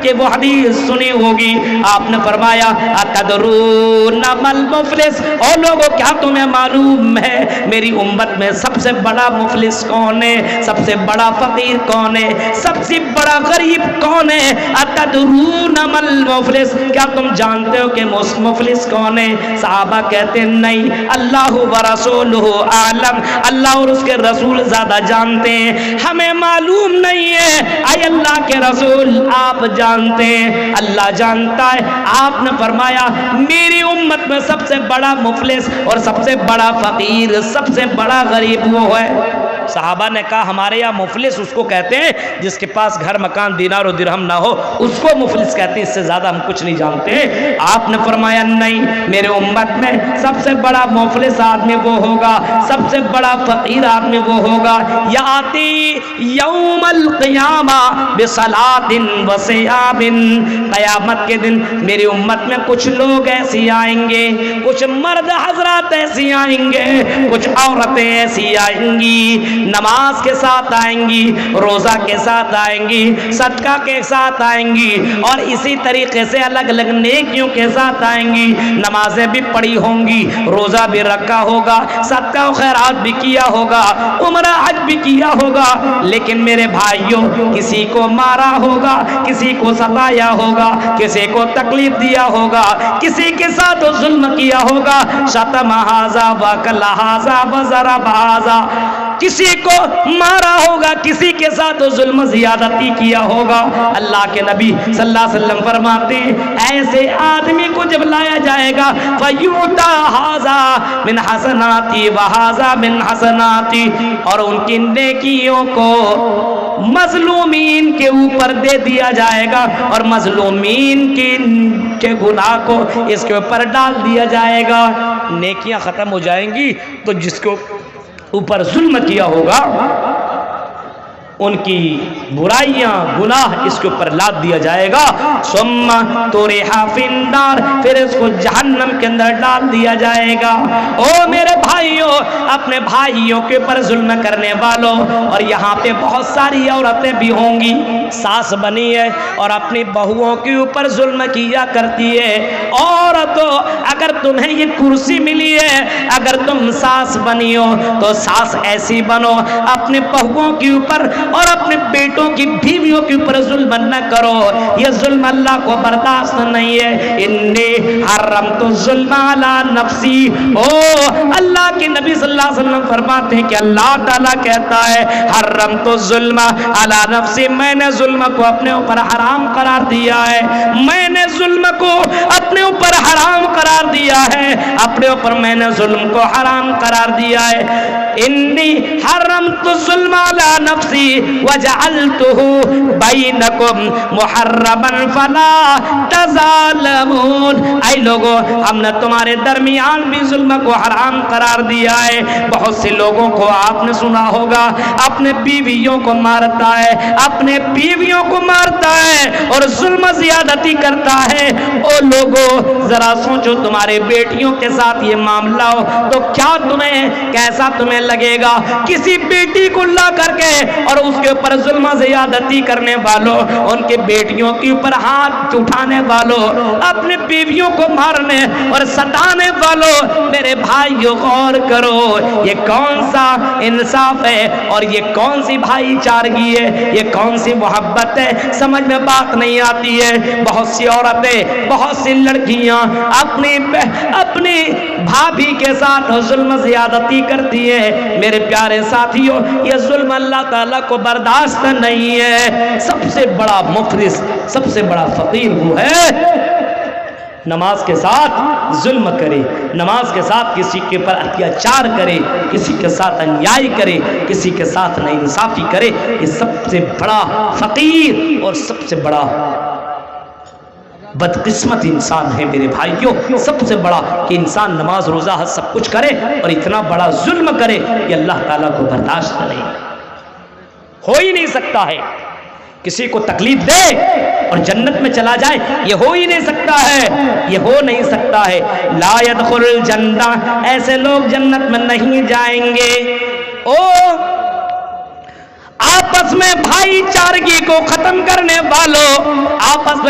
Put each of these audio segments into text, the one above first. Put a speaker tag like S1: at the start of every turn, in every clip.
S1: کہ وہ حدیث سنی ہوگی، آپ نے فرمایا اتدرون مل مفلس، اور لوگوں کیا تمہیں معلوم ہے میری امت میں سب سے بڑا مفلس کون ہے، سب سے بڑا فقیر کون ہے، سب سے بڑا غریب کون ہے؟ اتدرون مل مفلس، کیا تم جانتے ہو کہ مفلس کون ہے؟ صحابہ کہتے ہیں نہیں، اللہ ورسولہ اعلم، اللہ اور اس کے رسول زیادہ جانتے ہیں، ہمیں معلوم نہیں ہے۔ اے اللہ کے رسول آپ جانتے ہیں، اللہ جانتا ہے۔ آپ نے فرمایا میری امت میں سب سے بڑا مفلس اور سب سے بڑا فقیر، سب سے بڑا غریب وہ ہے۔ صحابہ نے کہا ہمارے یہاں مفلس اس کو کہتے ہیں جس کے پاس گھر مکان دینار و درہم نہ ہو، اس کو مفلس کہتے ہیں، اس سے زیادہ ہم کچھ نہیں جانتے۔ آپ نے فرمایا نہیں، میرے امت میں سب سے بڑا مفلس آدمی وہ ہوگا، سب سے بڑا فقیر آدمی وہ ہوگا یاتی یوم القیامہ بصلاۃ و صیام، قیامت کے دن میری امت میں کچھ لوگ ایسی آئیں گے، کچھ مرد حضرات ایسی آئیں گے، کچھ عورتیں ایسی آئیں گی، نماز کے ساتھ آئیں گی، روزہ کے ساتھ آئیں گی، صدقہ کے ساتھ آئیں گی، اور اسی طریقے سے الگ الگ نیکیوں کے ساتھ آئیں گی، نمازیں بھی پڑھی ہوں گی، روزہ بھی رکھا ہوگا، صدقہ و خیرات بھی کیا ہوگا، عمرہ حج بھی کیا ہوگا، لیکن میرے بھائیوں کسی کو مارا ہوگا، کسی کو ستایا ہوگا، کسی کو تکلیف دیا ہوگا، کسی کے ساتھ ظلم کیا ہوگا، شتم ھذا وکل ھذا وضرب ھذا، کسی کو مارا ہوگا، کسی کے ساتھ ظلم زیادتی کیا ہوگا۔ اللہ کے نبی صلی اللہ علیہ وسلم فرماتے ہیں ایسے آدمی کو جب لایا جائے گا فیوتا ھذا من حسناتی وھذا من حسناتی، اور ان کی نیکیوں کو مظلومین کے اوپر دے دیا جائے گا، اور مظلومین کے گناہ کو اس کے اوپر ڈال دیا جائے گا۔ نیکیاں ختم ہو جائیں گی تو جس کو اوپر ظلم کیا ہوگا ان کی برائیاں گناہ اس کے اوپر لاد دیا جائے گا، ثم طرح فی النار، پھر اس کو جہنم کے اندر ڈال دیا جائے گا۔ او میرے بھائیوں، اپنے بھائیوں کے اوپر ظلم کرنے والوں، اور یہاں پہ بہت ساری عورتیں بھی ہوں گی، ساس بنی ہے اور اپنی بہوؤں کے اوپر ظلم کیا کرتی ہے۔ عورتوں اگر تمہیں یہ کرسی ملی ہے، اگر تم ساس بنی ہو تو ساس ایسی بنو، اپنے بہوؤں کے اوپر اور اپنے بیٹوں کی بیویوں کے اوپر ظلم نہ کرو، یہ ظلم اللہ کو برداشت نہیں ہے۔ انی حرمت الظلم علی نفسی، او اللہ کے نبی صلی اللہ علیہ وسلم فرماتے ہیں کہ اللہ تعالیٰ کہتا ہے حرمت الظلم علی نفسی، میں نے ظلم کو اپنے اوپر حرام قرار دیا ہے، میں نے ظلم کو اپنے اوپر حرام قرار دیا ہے، اپنے اوپر میں نے ظلم کو حرام قرار دیا ہے۔ انی حرمت الظلم علی نفسی وجعلتہ بینکم محرما فلا تظالمون، اے لوگوں ہم نے تمہارے درمیان بھی ظلم کو حرام قرار دیا ہے۔ بہت سے لوگوں کو آپ نے سنا ہوگا اپنے بیویوں کو مارتا ہے، اپنے بیویوں کو مارتا ہے اور ظلم زیادتی کرتا ہے۔ او لوگوں ذرا سوچو تمہارے بیٹیوں کے ساتھ یہ معاملہ ہو تو کیا تمہیں کیسا تمہیں لگے گا؟ کسی بیٹی کو لا کر کے اور اس کے اوپر ظلم زیادتی کرنے والوں، ان کے بیٹیوں کے اوپر ہاتھ اٹھانے والوں، اپنے بیویوں کو مارنے اور ستانے والوں، میرے بھائیوں غور کرو یہ کون سا انصاف ہے اور یہ کون سی بھائی چارگی ہے، یہ کون سی محبت ہے؟ سمجھ میں بات نہیں آتی ہے۔ بہت سی عورتیں، بہت سی لڑکیاں اپنی بھابھی کے ساتھ ظلم زیادتی کرتی ہے۔ میرے پیارے ساتھیوں یہ ظلم اللہ تعالیٰ کو برداشت نہیں ہے۔ سب سے بڑا مفلس، سب سے بڑا فقیر وہ ہے نماز کے ساتھ ظلم کرے، نماز کے ساتھ کسی کے پر اتیاچار کرے، کسی کے ساتھ انیائی کرے، کسی کے ساتھ ناانصافی کرے، یہ سب سے بڑا فقیر اور سب سے بڑا بدقسمت انسان ہے میرے بھائیوں۔ سب سے بڑا کہ انسان نماز روزہ حج سب کچھ کرے اور اتنا بڑا ظلم کرے، یہ اللہ تعالیٰ کو برداشت نہیں، ہو ہی نہیں سکتا ہے۔ کسی کو تکلیف دے اور جنت میں چلا جائے، یہ ہو ہی نہیں سکتا ہے، یہ ہو نہیں سکتا ہے۔ لا يدخل الجنہ، ایسے لوگ جنت میں نہیں جائیں گے۔ او آپس میں بھائی چارگی کو ختم کرنے والوں، آپس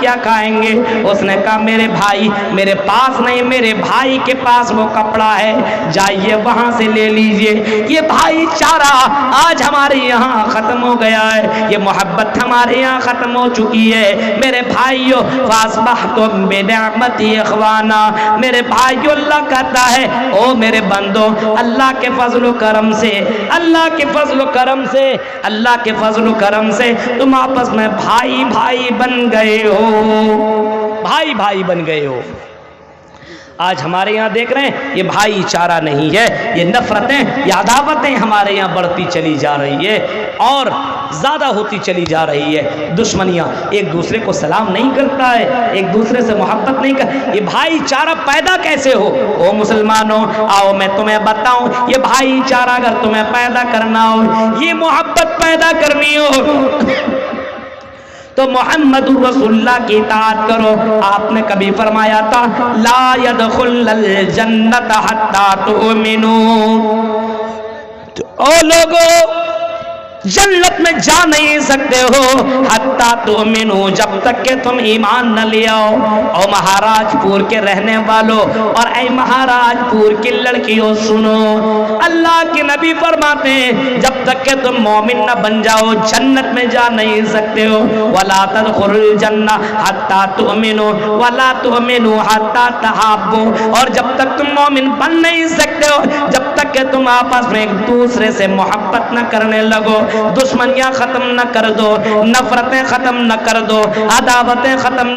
S1: کیا کھائیں گے؟ اس نے کہا میرے بھائی میرے پاس نہیں، میرے بھائی کے پاس وہ کپڑا ہے، جائیے وہاں سے لے لیجئے۔ یہ بھائی چارہ آج ہمارے یہاں ختم ہو گیا ہے، یہ محبت ہمارے یہاں ختم ہو چکی ہے میرے بھائیوں۔ فَأَصْبَحْتُم بِنِعْمَتِي إِخْوَانًا، میرے بھائیوں اللہ کہتا ہے او میرے بندو، اللہ کے فضل و کرم سے، اللہ کے فضل و کرم سے، اللہ کے فضل و کرم سے تم آپس میں بھائی بھائی بن گئے ہو، بھائی بھائی بن گئے ہو۔ آج ہمارے یہاں دیکھ رہے ہیں یہ بھائی چارہ نہیں ہے، یہ نفرتیں، یہ عداوتیں ہمارے یہاں بڑھتی چلی جا رہی ہے اور زیادہ ہوتی چلی جا رہی ہے۔ دشمنیاں، ایک دوسرے کو سلام نہیں کرتا ہے، ایک دوسرے سے محبت نہیں کرتا۔ یہ بھائی چارہ پیدا کیسے ہو؟ او مسلمانوں آؤ میں تمہیں بتاؤں، یہ بھائی چارہ اگر تمہیں پیدا کرنا ہو، یہ محبت پیدا کرنی ہو تو محمد رسول اللہ کی اطاعت کرو۔ آپ نے کبھی فرمایا تھا لا يدخل الجنت حتی تؤمنوا، او لوگو جنت میں جا نہیں سکتے ہو حتی تؤمنوا، جب تک کہ تم ایمان نہ لے آؤ۔ او مہاراج پور کے رہنے والوں اور اے مہاراج پور کی لڑکیوں سنو، اللہ کے نبی فرماتے ہیں جب تک کہ تم مومن نہ بن جاؤ جنت میں جا نہیں سکتے ہو۔ ولا تدخلوا الجنہ حتی تؤمنوا ولا تؤمنوا حتی تحابوا، اور جب تک تم مومن بن نہیں سکتے ہو جب تک کہ تم آپس میں ایک دوسرے سے محبت نہ کرنے لگو، دشمنیاں ختم نہ کر دو، نفرتیں ختم نہ کر دو، عداوتیں ختم